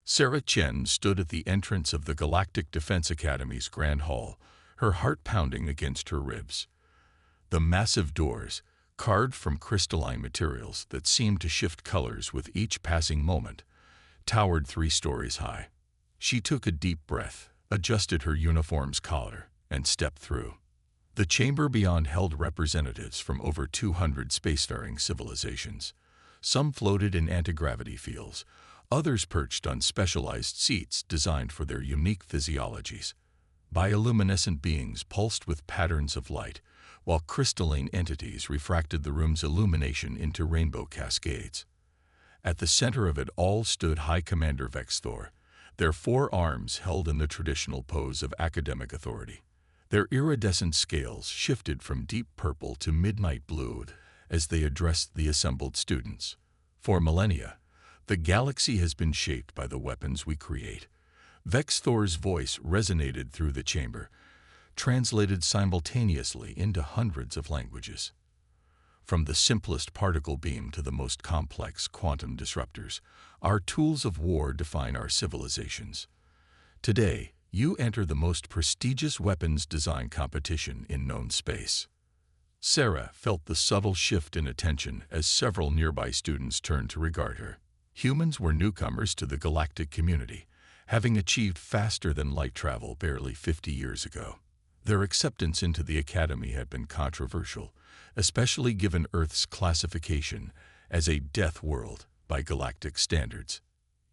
Sarah Chen stood at the entrance of the Galactic Defense Academy's Grand Hall, her heart pounding against her ribs. The massive doors, carved from crystalline materials that seemed to shift colors with each passing moment, towered 3 stories high. She took a deep breath, adjusted her uniform's collar, and stepped through. The chamber beyond held representatives from over 200 spacefaring civilizations. Some floated in anti-gravity fields, others perched on specialized seats designed for their unique physiologies. Bioluminescent beings pulsed with patterns of light, while crystalline entities refracted the room's illumination into rainbow cascades. At the center of it all stood High Commander Vex Thor, their 4 arms held in the traditional pose of academic authority. Their iridescent scales shifted from deep purple to midnight blue as they addressed the assembled students. For millennia, the galaxy has been shaped by the weapons we create. Vex Thor's voice resonated through the chamber, translated simultaneously into hundreds of languages. From the simplest particle beam to the most complex quantum disruptors, our tools of war define our civilizations. Today, you enter the most prestigious weapons design competition in known space. Sarah felt the subtle shift in attention as several nearby students turned to regard her. Humans were newcomers to the galactic community, having achieved faster than light travel barely 50 years ago. Their acceptance into the academy had been controversial, especially given Earth's classification as a death world by galactic standards.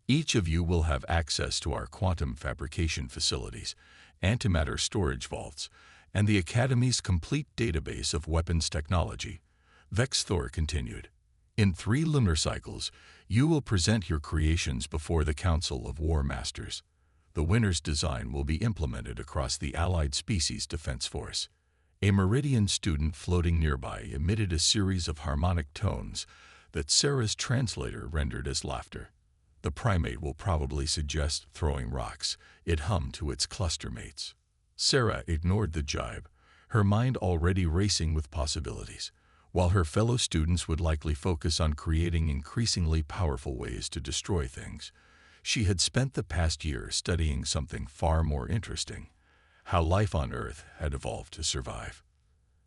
Each of you will have access to our quantum fabrication facilities, antimatter storage vaults, and the Academy's complete database of weapons technology, Vex Thor continued. In 3 lunar cycles, you will present your creations before the Council of War Masters. The winner's design will be implemented across the Allied Species Defense Force. A Meridian student floating nearby emitted a series of harmonic tones that Sarah's translator rendered as laughter. The primate will probably suggest throwing rocks, it hummed to its cluster mates. Sarah ignored the jibe, her mind already racing with possibilities, while her fellow students would likely focus on creating increasingly powerful ways to destroy things. She had spent the past year studying something far more interesting: how life on Earth had evolved to survive.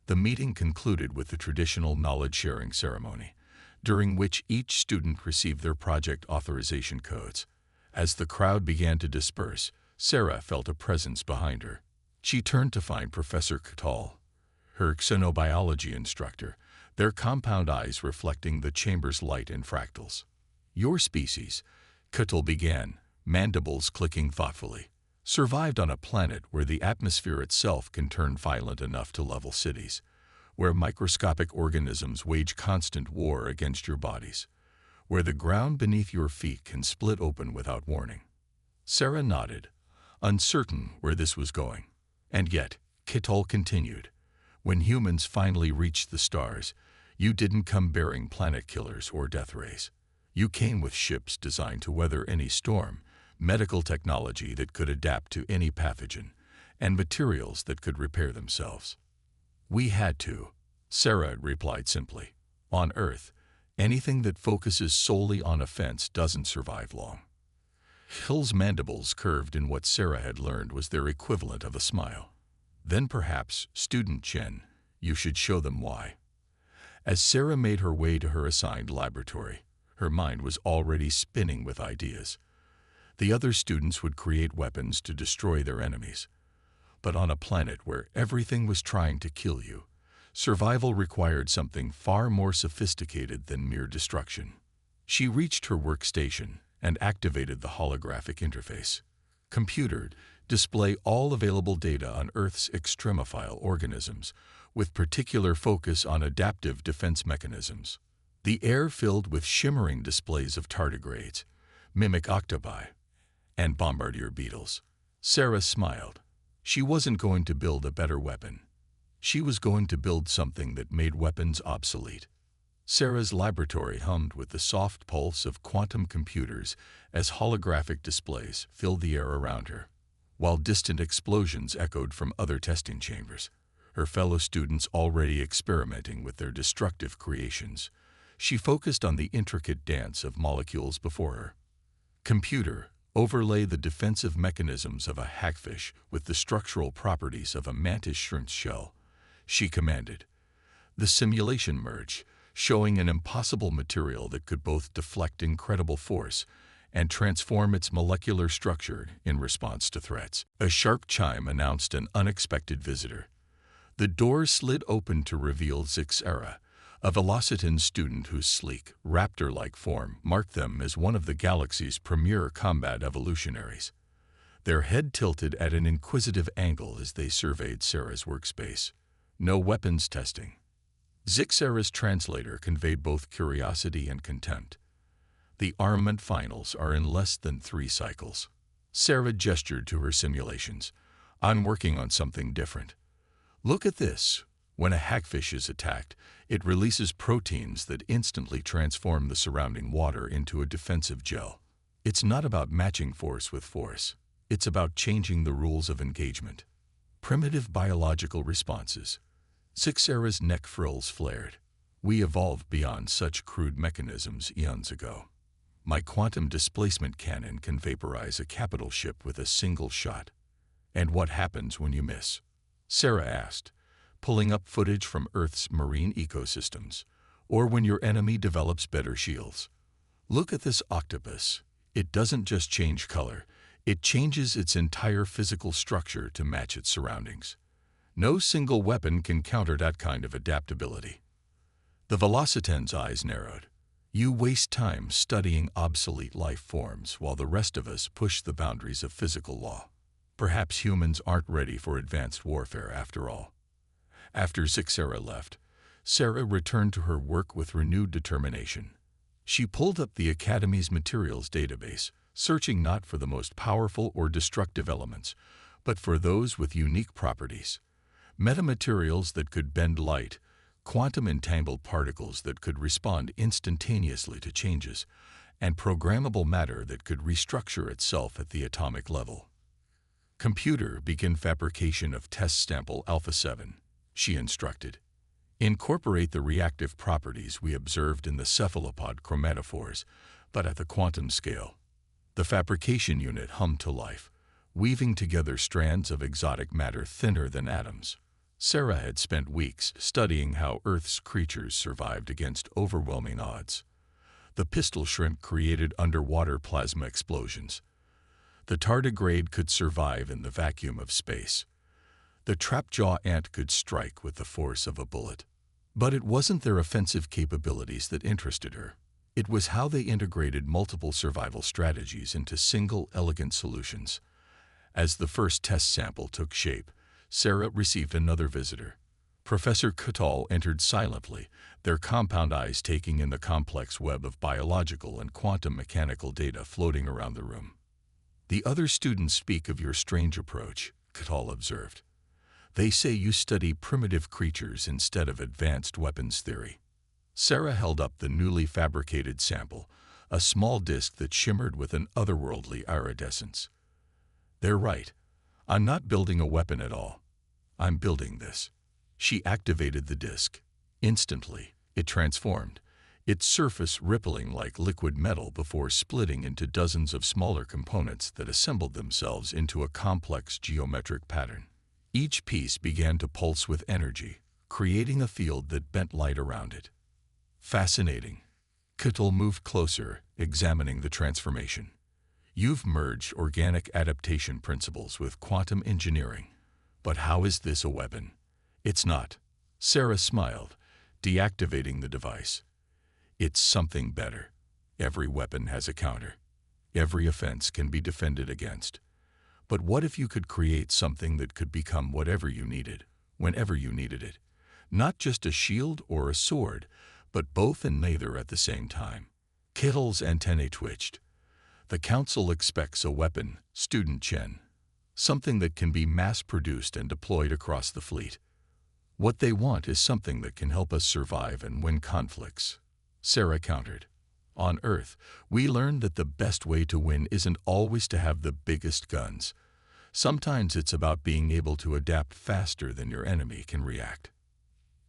The meeting concluded with the traditional knowledge-sharing ceremony, during which each student received their project authorization codes. As the crowd began to disperse, Sarah felt a presence behind her. She turned to find Professor Catal, her xenobiology instructor, their compound eyes reflecting the chamber's light in fractals. "Your species," Catal began, mandibles clicking thoughtfully, "survived on a planet where the atmosphere itself can turn violent enough to level cities, where microscopic organisms wage constant war against your bodies, where the ground beneath your feet can split open without warning." Sarah nodded, uncertain where this was going. "And yet," Catal continued, "when humans finally reached the stars, you didn't come bearing planet killers or death rays. You came with ships designed to weather any storm, medical technology that could adapt to any pathogen, and materials that could repair themselves." "We had to," Sarah replied simply. "On Earth, anything that focuses solely on offense doesn't survive long." Hill's mandibles curved in what Sarah had learned was their equivalent of a smile. "Then perhaps, Student Chen, you should show them why." As Sarah made her way to her assigned laboratory, her mind was already spinning with ideas. The other students would create weapons to destroy their enemies. But on a planet where everything was trying to kill you, survival required something far more sophisticated than mere destruction. She reached her workstation and activated the holographic interface. "Computer, display all available data on Earth's extremophile organisms, with particular focus on adaptive defense mechanisms." The air filled with shimmering displays of tardigrades, mimic octopi, and bombardier beetles. Sarah smiled. She wasn't going to build a better weapon. She was going to build something that made weapons obsolete. Sarah's laboratory hummed with the soft pulse of quantum computers as holographic displays filled the air around her, while distant explosions echoed from other testing chambers, her fellow students already experimenting with their destructive creations. She focused on the intricate dance of molecules before her. "Computer, Overlay the defensive mechanisms of a hagfish with the structural properties of a mantis shrimp's shell, she commanded. The simulation merged, showing an impossible material that could both deflect incredible force and transform its molecular structure in response to threats. A sharp chime announced an unexpected visitor. The doors slid open to reveal Zixera, a Velocitan student whose sleek, raptor-like form marked them as one of the galaxy's premier combat evolutionaries. Their head tilted at an inquisitive angle as they surveyed Sarah's workspace. No weapons testing. Zixera's translator conveyed both curiosity and contempt. The armament finals are in less than 3 cycles. Sarah gestured to her simulations. I'm working on something different. Look at this. When a hagfish is attacked, it releases proteins that instantly transform the surrounding water into a defensive gel. It's not about matching force with force. It's about changing the rules of engagement. Primitive biological responses. Zixera's neck frills flared. We evolved beyond such crude mechanisms eons ago. My quantum displacement cannon can vaporize a capital ship with a single shot. And what happens when you miss? Sarah asked, pulling up footage from Earth's marine ecosystems, or when your enemy develops better shields. Look at this octopus. It doesn't just change color, it changes its entire physical structure to match its surroundings. No single weapon can counter that kind of adaptability. The Velocitan's eyes narrowed. You waste time studying obsolete life forms while the rest of us push the boundaries of physical law. Perhaps humans aren't ready for advanced warfare after all. After Zixera left, Sarah returned to her work with renewed determination. She pulled up the Academy's materials database, searching not for the most powerful or destructive elements, but for those with unique properties. Metamaterials that could bend light, quantum entangled particles that could respond instantaneously to changes, and programmable matter that could restructure itself at the atomic level. Computer, begin fabrication of test sample Alpha 7, she instructed. Incorporate the reactive properties we observed in the cephalopod chromatophores, but at the quantum scale. The fabrication unit hummed to life, weaving together strands of exotic matter thinner than atoms. Sarah had spent weeks studying how Earth's creatures survived against overwhelming odds. The pistol shrimp created underwater plasma explosions. The tardigrade could survive in the vacuum of space. The trapjaw ant could strike with the force of a bullet. But it wasn't their offensive capabilities that interested her. It was how they integrated multiple survival strategies into single, elegant solutions. As the first test sample took shape, Sarah received another visitor. Professor Kutal entered silently, their compound eyes taking in the complex web of biological and quantum mechanical data floating around the room. The other students speak of your strange approach, Kutal observed. They say you study primitive creatures instead of advanced weapons theory. Sarah held up the newly fabricated sample, a small disk that shimmered with an otherworldly iridescence. They're right. I'm not building a weapon at all. I'm building this. She activated the disk. Instantly, it transformed, its surface rippling like liquid metal before splitting into dozens of smaller components that assembled themselves into a complex geometric pattern. Each piece began to pulse with energy, creating a field that bent light around it. Fascinating. Kutal moved closer, examining the transformation. You've merged organic adaptation principles with quantum engineering. But how is this a weapon? It's not. Sarah smiled, deactivating the device. It's something better. Every weapon has a counter. Every offense can be defended against. But what if you could create something that could become whatever you needed, whenever you needed it? Not just a shield or a sword, but both and neither at the same time. Kutal's antennae twitched. The Council expects a weapon, Student Chen. Something that can be mass-produced and deployed across the fleet. What they want is something that can help us survive and win conflicts. Sarah countered. On Earth, we learned that the best way to win isn't always to have the biggest guns. Sometimes it's about being able to adapt faster than your enemy can react.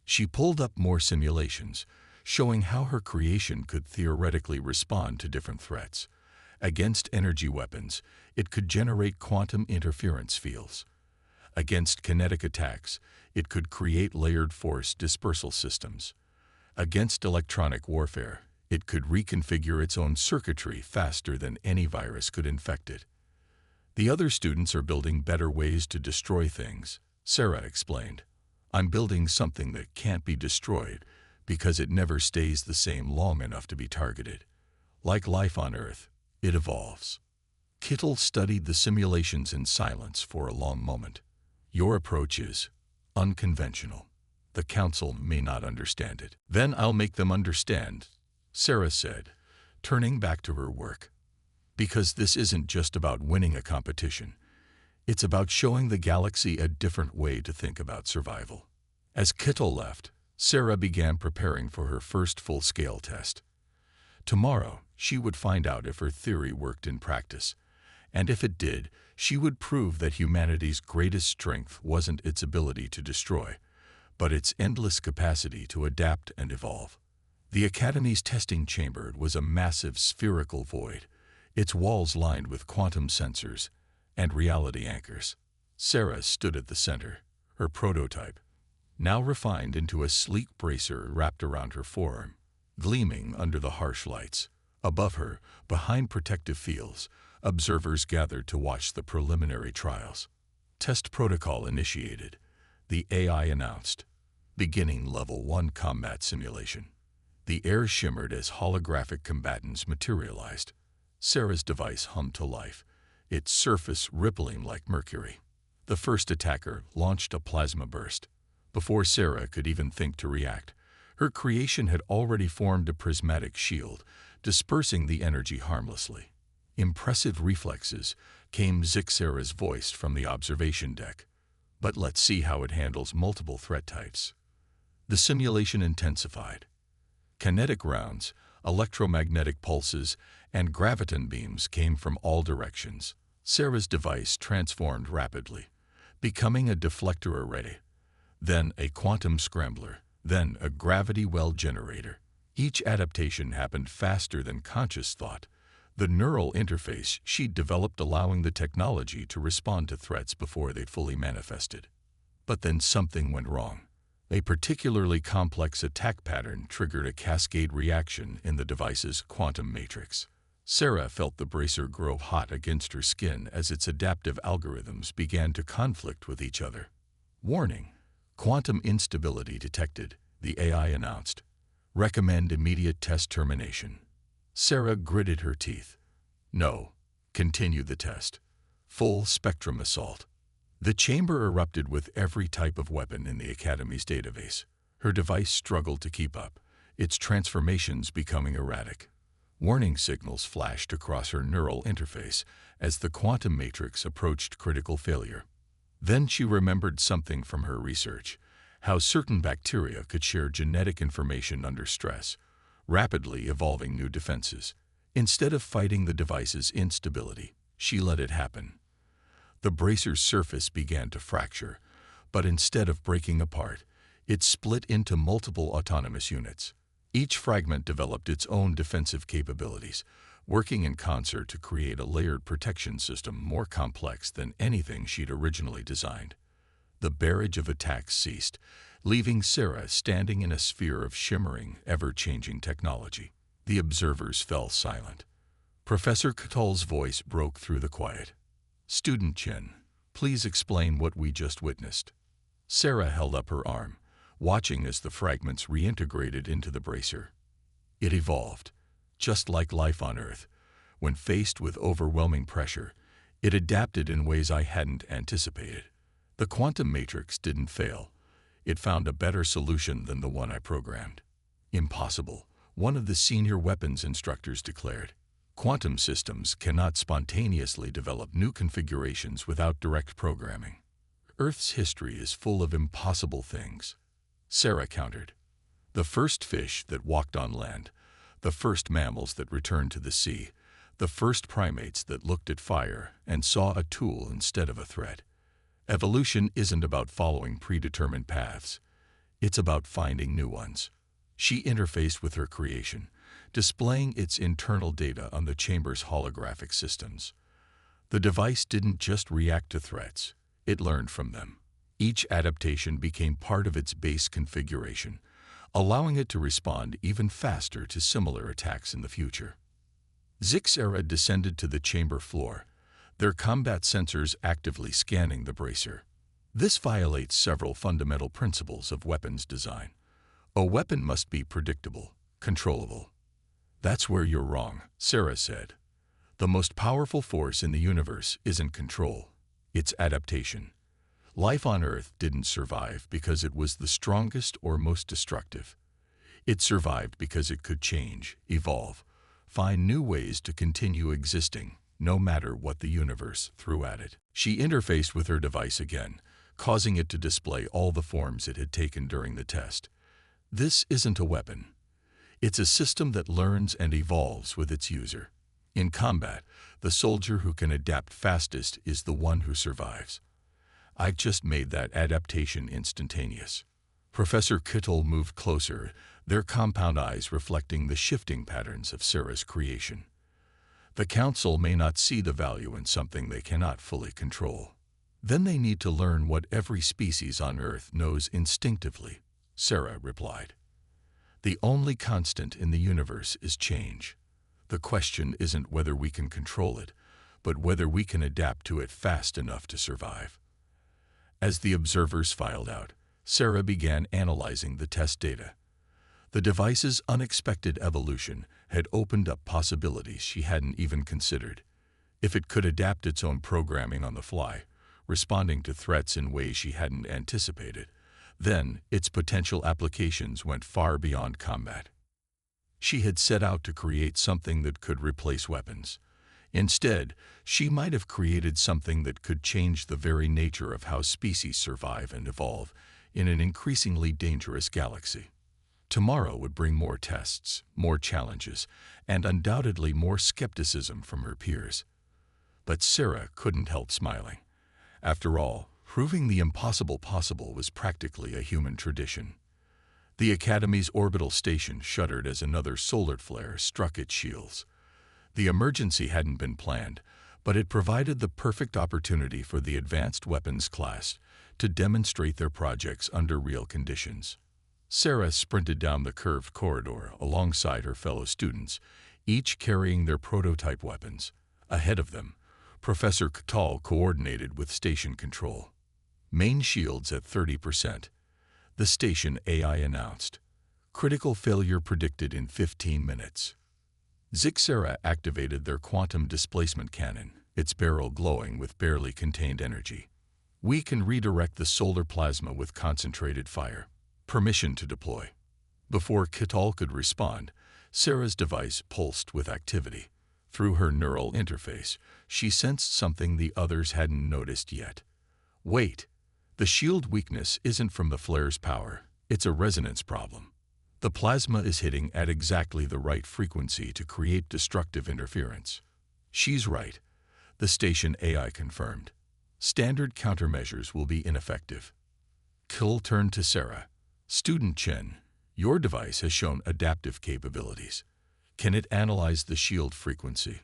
She pulled up more simulations, showing how her creation could theoretically respond to different threats. Against energy weapons, it could generate quantum interference fields. Against kinetic attacks, it could create layered force dispersal systems. Against electronic warfare, it could reconfigure its own circuitry faster than any virus could infect it. The other students are building better ways to destroy things, Sarah explained. I'm building something that can't be destroyed because it never stays the same long enough to be targeted. Like life on Earth, it evolves. Kittel studied the simulations in silence for a long moment. Your approach is unconventional. The council may not understand it. Then I'll make them understand, Sarah said, turning back to her work. Because this isn't just about winning a competition. It's about showing the galaxy a different way to think about survival. As Kittel left, Sarah began preparing for her first full-scale test. Tomorrow, she would find out if her theory worked in practice, and if it did, she would prove that humanity's greatest strength wasn't its ability to destroy, but its endless capacity to adapt and evolve. The Academy's testing chamber was a massive spherical void, its walls lined with quantum sensors and reality anchors. Sarah stood at the center, her prototype, now refined into a sleek bracer wrapped around her forearm, gleaming under the harsh lights. Above her, behind protective fields, observers gathered to watch the preliminary trials. Test protocol initiated, the AI announced. Beginning Level 1 combat simulation. The air shimmered as holographic combatants materialized. Sarah's device hummed to life, its surface rippling like mercury. The first attacker launched a plasma burst. Before Sarah could even think to react, her creation had already formed a prismatic shield, dispersing the energy harmlessly. Impressive reflexes, came Sarah's voice from the observation deck. But let's see how it handles multiple threat types. The simulation intensified. Kinetic rounds, electromagnetic pulses, and graviton beams came from all directions. Sarah's device transformed rapidly, becoming a deflector array, then a quantum scrambler, then a gravity well generator. Each adaptation happened faster than conscious thought, the neural interface she'd developed allowing the technology to respond to threats before they fully manifested. But then something went wrong. A particularly complex attack pattern triggered a cascade reaction in the device's quantum matrix. Sarah felt the bracer grow hot against her skin as its adaptive algorithms began to conflict with each other. Warning: quantum instability detected, the AI announced. Recommend immediate test termination. Sarah gritted her teeth. No. Continue the test. Full spectrum assault. The chamber erupted with every type of weapon in the Academy's database. Her device struggled to keep up, its transformations becoming erratic. Warning signals flashed across her neural interface as the quantum matrix approached critical failure. Then she remembered something from her research, how certain bacteria could share genetic information under stress, rapidly evolving new defenses. Instead of fighting the device's instability, she let it happen. The bracer's surface began to fracture, but instead of breaking apart, it split into multiple autonomous units. Each fragment developed its own defensive capabilities, working in concert to create a layered protection system more complex than anything she'd originally designed. The barrage of attacks ceased, leaving Sarah standing in a sphere of shimmering, ever-changing technology. The observers fell silent. Professor Kittel's voice broke through the quiet. Student Chen, please explain what we just witnessed. Sarah held up her arm, watching as the fragments reintegrated into the bracer. It evolved. Just like life on Earth, when faced with overwhelming pressure, it adapted in ways I hadn't anticipated. The quantum matrix didn't fail. It found a better solution than the one I programmed. Impossible, one of the senior weapons instructors declared. Quantum systems cannot spontaneously develop new configurations without direct programming. Earth's history is full of impossible things. Sarah countered. The first fish that walked on land, the first mammals that returned to the sea, the first primates that looked at fire and saw a tool instead of a threat. Evolution isn't about following predetermined paths. It's about finding new ones. She interfaced with her creation, displaying its internal data on the chamber's holographic systems. The device didn't just react to threats, it learned from them. Each adaptation became part of its base configuration, allowing it to respond even faster to similar attacks in the future. Zixera descended to the chamber floor, their combat sensors actively scanning the bracer. This violates several fundamental principles of weapons design. A weapon must be predictable, controllable. That's where you're wrong, Sarah said. The most powerful force in the universe isn't control, it's adaptation. Life on Earth didn't survive because it was the strongest or most destructive. It survived because it could change, evolve, find new ways to continue existing, no matter what the universe threw at it. She interfaced with her device again, causing it to display all the forms it had taken during the test. This isn't a weapon. It's a system that learns and evolves with its user. In combat, the soldier who can adapt fastest is the one who survives. I just made that adaptation instantaneous. Professor Kittel moved closer, their compound eyes reflecting the shifting patterns of Sarah's creation. The Council may not see the value in something they cannot fully control. Then they need to learn what every species on Earth knows instinctively, Sarah replied. The only constant in the universe is change. The question isn't whether we can control it, but whether we can adapt to it fast enough to survive. As the observers filed out, Sarah began analyzing the test data. The device's unexpected evolution had opened up possibilities she hadn't even considered. If it could adapt its own programming on the fly, responding to threats in ways she hadn't anticipated, then its potential applications went far beyond combat. She had set out to create something that could replace weapons. Instead, she might have created something that could change the very nature of how species survive and evolve in an increasingly dangerous galaxy. Tomorrow would bring more tests, more challenges, and undoubtedly more skepticism from her peers. But Sarah couldn't help smiling. After all, proving the impossible possible was practically a human tradition. The Academy's orbital station shuddered as another solar flare struck its shields. The emergency hadn't been planned, but it provided the perfect opportunity for the advanced weapons class to demonstrate their projects under real conditions. Sarah sprinted down the curved corridor alongside her fellow students, each carrying their prototype weapons. Ahead of them, Professor Kittel coordinated with station control. Main shields at 30%. The station AI announced. Critical failure predicted in 15 minutes. Zixera activated their quantum displacement cannon, its barrel glowing with barely contained energy. We can redirect the solar plasma with concentrated fire. Permission to deploy. Before Kittel could respond, Sarah's device pulsed with activity. Through her neural interface, she sensed something the others hadn't noticed yet. Wait, the shield weakness isn't from the flare's power, it's a resonance problem. The plasma is hitting at exactly the right frequency to create destructive interference. She's right, the station AI confirmed. Standard countermeasures will be ineffective. Kittel turned to Sarah. Student Chen, your device has shown adaptive capabilities. Can it analyze the shield frequency?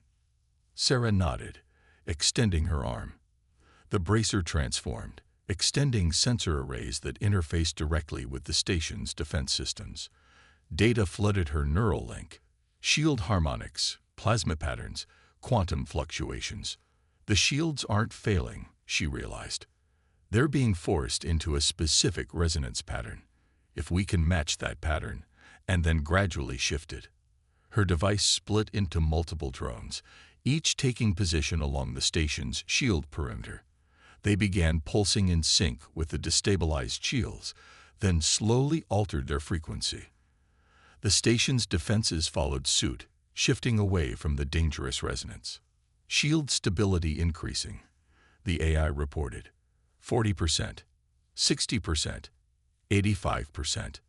Sarah nodded, extending her arm. The bracer transformed, extending sensor arrays that interfaced directly with the station's defense systems. Data flooded her neural link. Shield harmonics, plasma patterns, quantum fluctuations. The shields aren't failing, she realized. They're being forced into a specific resonance pattern. If we can match that pattern, and then gradually shift it. Her device split into multiple drones, each taking position along the station's shield perimeter. They began pulsing in sync with the destabilized shields, then slowly altered their frequency. The station's defenses followed suit, shifting away from the dangerous resonance. Shield stability increasing, the AI reported. 40%, 60%, 85%.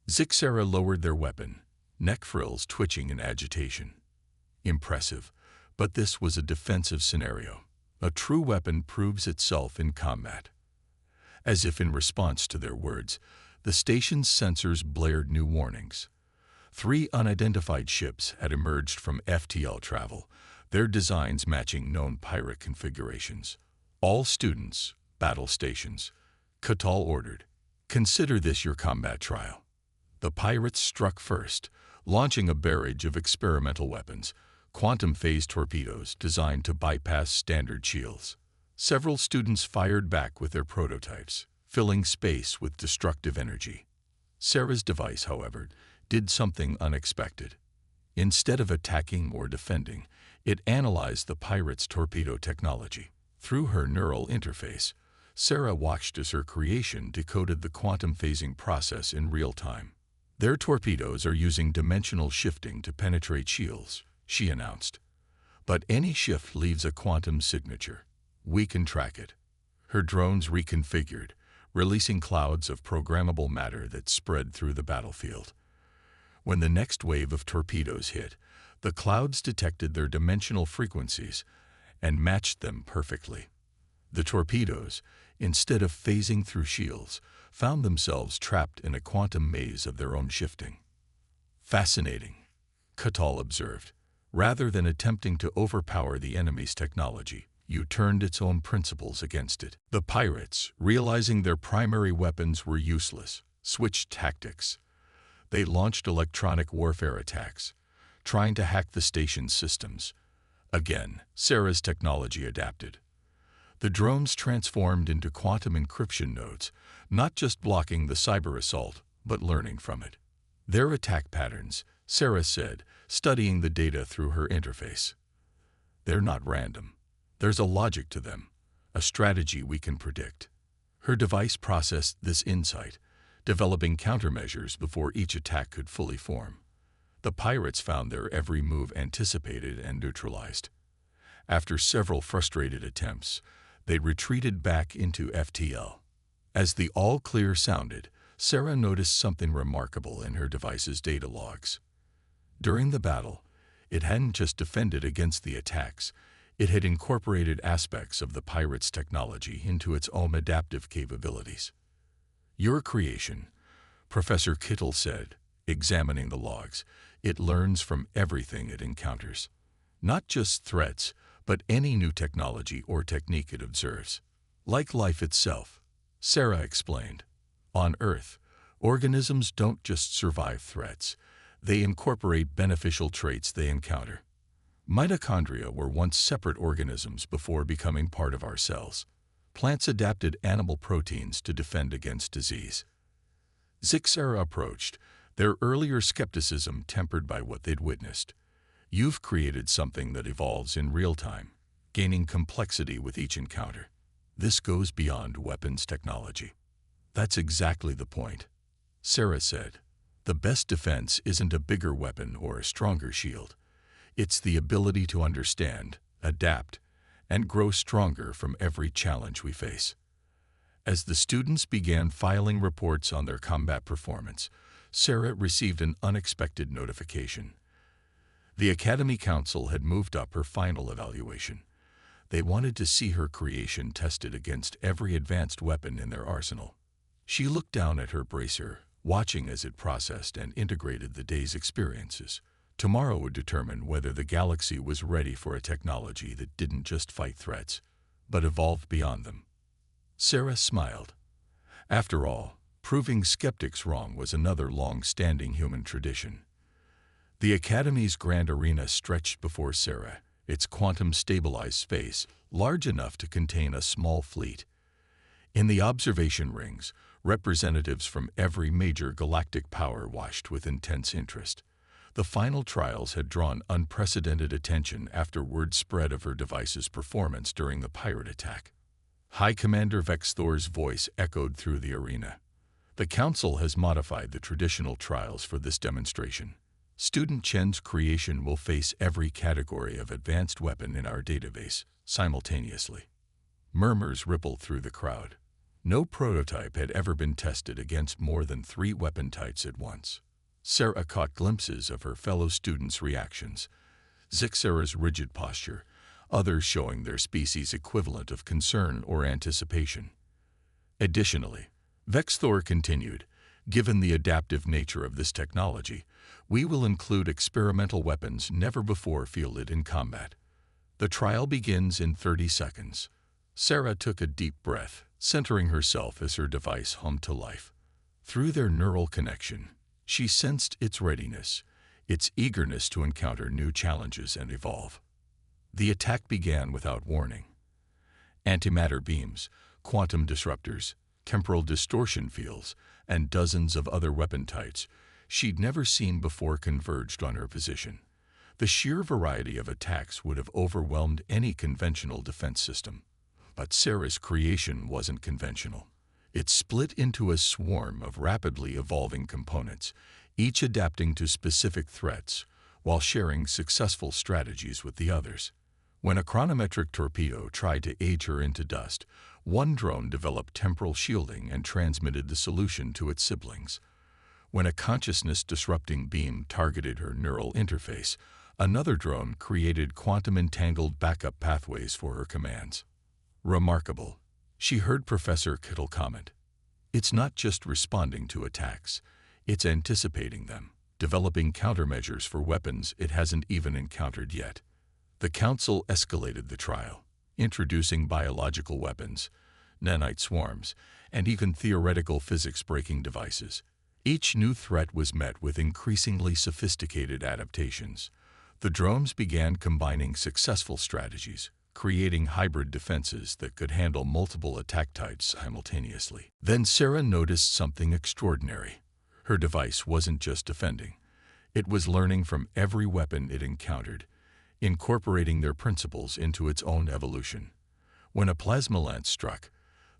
Zixera lowered their weapon, neck frills twitching in agitation. Impressive, but this was a defensive scenario. A true weapon proves itself in combat. As if in response to their words, the station's sensors blared new warnings. 3 unidentified ships had emerged from FTL travel, their designs matching known pirate configurations. All students, battle stations. Catal ordered, "Consider this your combat trial." The pirates struck first, launching a barrage of experimental weapons, quantum-phase torpedoes designed to bypass standard shields. Several students fired back with their prototypes, filling space with destructive energy. Sarah's device, however, did something unexpected. Instead of attacking or defending, it analyzed the pirates' torpedo technology. Through her neural interface, Sarah watched as her creation decoded the quantum phasing process in real time. "Their torpedoes are using dimensional shifting to penetrate shields," she announced. "But any shift leaves a quantum signature. We can track it." Her drones reconfigured, releasing clouds of programmable matter that spread through the battlefield. When the next wave of torpedoes hit, the clouds detected their dimensional frequencies and matched them perfectly. The torpedoes, instead of phasing through shields, found themselves trapped in a quantum maze of their own shifting. "Fascinating," Catal observed. "Rather than attempting to overpower the enemy's technology, you turned its own principles against it." The pirates, realizing their primary weapons were useless, switched tactics. They launched electronic warfare attacks, trying to hack the station's systems. Again, Sarah's technology adapted. The drones transformed into quantum encryption nodes, not just blocking the cyber assault, but learning from it. "Their attack patterns," Sarah said, studying the data through her interface. "They're not random. There's a logic to them, a strategy we can predict." Her device processed this insight, developing countermeasures before each attack could fully form. The pirates found their every move anticipated and neutralized. After several frustrated attempts, they retreated back into FTL. As the all-clear sounded, Sarah noticed something remarkable in her device's data logs. During the battle, it hadn't just defended against the attacks, it had incorporated aspects of the pirates' technology into its own adaptive capabilities. "Your creation," Professor Kittle said, examining the logs. "It learns from everything it encounters. Not just threats, but any new technology or technique it observes. Like life itself," Sarah explained. "On Earth, organisms don't just survive threats. They incorporate beneficial traits they encounter. Mitochondria were once separate organisms before becoming part of our cells. Plants adapted animal proteins to defend against disease." Sarah approached, their earlier skepticism tempered by what they'd witnessed. "You've created something that evolves in real time, gaining complexity with each encounter. This goes beyond weapons technology." "That's exactly the point," Sarah said. "The best defense isn't a bigger weapon or a stronger shield. It's the ability to understand, adapt, and grow stronger from every challenge we face." As the students began filing reports on their combat performance, Sarah received an unexpected notification. The Academy Council had moved up her final evaluation. They wanted to see her creation tested against every advanced weapon in their arsenal. She looked down at her bracer, watching as it processed and integrated the day's experiences. Tomorrow would determine whether the galaxy was ready for a technology that didn't just fight threats, but evolved beyond them. Sarah smiled. After all, proving skeptics wrong was another long-standing human tradition. The Academy's grand arena stretched before Sarah, its quantum-stabilized space large enough to contain a small fleet. In the observation rings, representatives from every major galactic power watched with intense interest. The final trials had drawn unprecedented attention after word spread of her device's performance during the pirate attack. High Commander Vexthor's voice echoed through the arena. "The Council has modified the traditional trials for this demonstration. Student Chen's creation will face every category of advanced weapon in our database simultaneously." Murmurs rippled through the crowd. No prototype had ever been tested against more than 3 weapon types at once. Sarah caught glimpses of her fellow students' reactions. Sarah's rigid posture, others showing their species' equivalent of concern or anticipation. Additionally, Vexthor continued, Given the adaptive nature of this technology, we will include experimental weapons never before fielded in combat. The trial begins in 30 seconds. Sarah took a deep breath, centering herself as her device hummed to life. Through their neural connection, she sensed its readiness, its eagerness to encounter new challenges and evolve. The attack began without warning. Antimatter beams, quantum disruptors, temporal distortion fields, and dozens of other weapon types she'd never seen before converged on her position. The sheer variety of attacks would have overwhelmed any conventional defense system. But Sarah's creation wasn't conventional. It split into a swarm of rapidly evolving components, each adapting to specific threats while sharing successful strategies with the others. When a chronometric torpedo tried to age her into dust, one drone developed temporal shielding and transmitted the solution to its siblings. When a consciousness-disrupting beam targeted her neural interface, another drone created quantum-entangled backup pathways for her commands. Remarkable, she heard Professor Kittle comment. It's not just responding to attacks, it's anticipating them, developing countermeasures for weapons it hasn't even encountered yet. The Council escalated the trial, introducing biological weapons, nanite swarms, and even theoretical physics-breaking devices. Each new threat was met with increasingly sophisticated adaptations. The drones began combining successful strategies, creating hybrid defenses that could handle multiple attack types simultaneously. Then Sarah noticed something extraordinary. Her device wasn't just defending. It was learning from every weapon it encountered, incorporating their principles into its own evolution. When a plasma lance struck,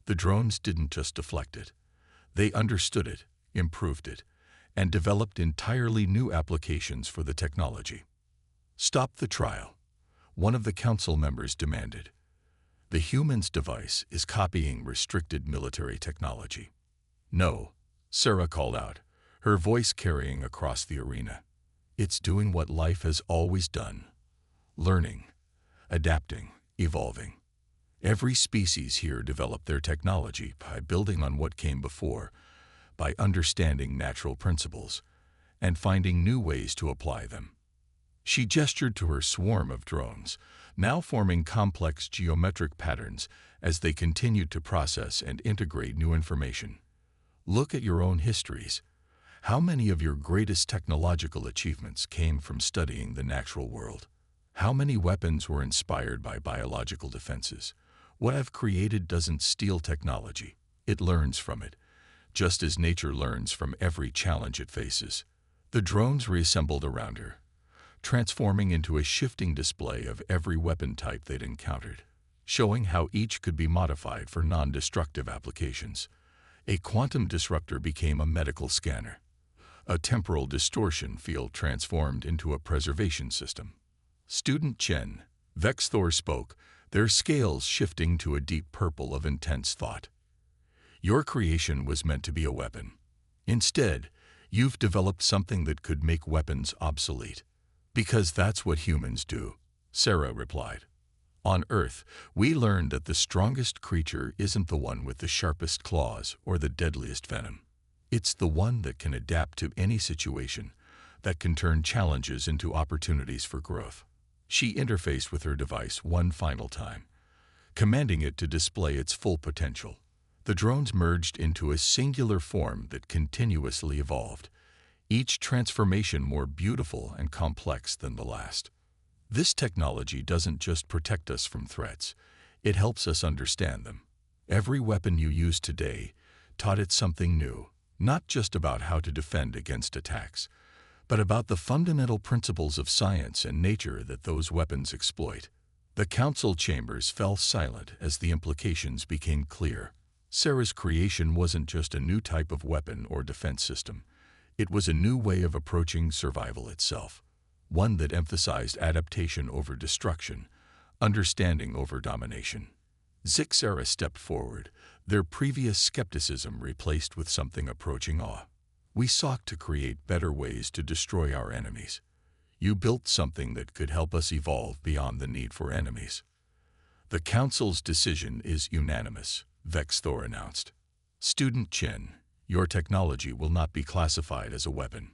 the drones didn't just deflect it. They understood it, improved it, and developed entirely new applications for the technology. Stop the trial, one of the council members demanded. The human's device is copying restricted military technology. No, Sarah called out, her voice carrying across the arena. It's doing what life has always done. Learning, adapting, evolving. Every species here developed their technology by building on what came before, by understanding natural principles, and finding new ways to apply them. She gestured to her swarm of drones, now forming complex geometric patterns as they continued to process and integrate new information. Look at your own histories. How many of your greatest technological achievements came from studying the natural world? How many weapons were inspired by biological defenses? What I've created doesn't steal technology. It learns from it, just as nature learns from every challenge it faces. The drones reassembled around her, transforming into a shifting display of every weapon type they'd encountered, showing how each could be modified for non-destructive applications. A quantum disruptor became a medical scanner. A temporal distortion field transformed into a preservation system. Student Chen, Vexthor spoke, their scales shifting to a deep purple of intense thought. Your creation was meant to be a weapon. Instead, you've developed something that could make weapons obsolete. Because that's what humans do, Sarah replied. On Earth, we learned that the strongest creature isn't the one with the sharpest claws or the deadliest venom. It's the one that can adapt to any situation, that can turn challenges into opportunities for growth. She interfaced with her device one final time, commanding it to display its full potential. The drones merged into a singular form that continuously evolved, each transformation more beautiful and complex than the last. This technology doesn't just protect us from threats, it helps us understand them. Every weapon you use today taught it something new, not just about how to defend against attacks, but about the fundamental principles of science and nature that those weapons exploit. The council chambers fell silent as the implications became clear. Sarah's creation wasn't just a new type of weapon or defense system. It was a new way of approaching survival itself, one that emphasized adaptation over destruction, understanding over domination. Sarah stepped forward, their previous skepticism replaced with something approaching awe. We sought to create better ways to destroy our enemies. You built something that could help us evolve beyond the need for enemies. The council's decision is unanimous, Vexthor announced. Student Chen, your technology will not be classified as a weapon.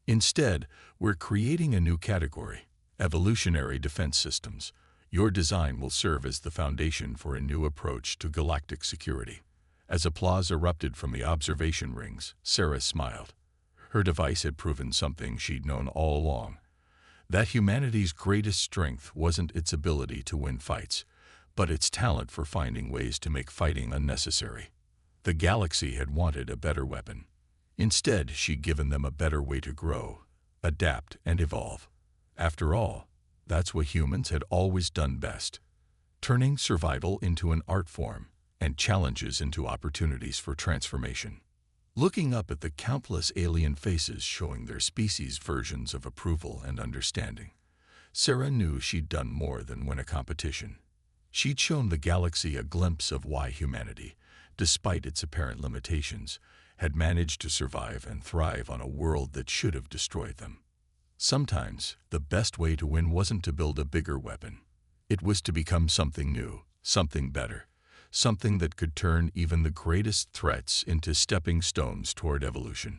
Instead, we're creating a new category, evolutionary defense systems. Your design will serve as the foundation for a new approach to galactic security." As applause erupted from the observation rings, Sarah smiled. Her device had proven something she'd known all along: that humanity's greatest strength wasn't its ability to win fights, but its talent for finding ways to make fighting unnecessary. The galaxy had wanted a better weapon. Instead, she'd given them a better way to grow, adapt, and evolve. After all, that's what humans had always done best: turning survival into an art form and challenges into opportunities for transformation. Looking up at the countless alien faces showing their species' versions of approval and understanding, Sarah knew she'd done more than win a competition. She'd shown the galaxy a glimpse of why humanity, despite its apparent limitations, had managed to survive and thrive on a world that should have destroyed them. Sometimes, the best way to win wasn't to build a bigger weapon. It was to become something new, something better, something that could turn even the greatest threats into stepping stones toward evolution.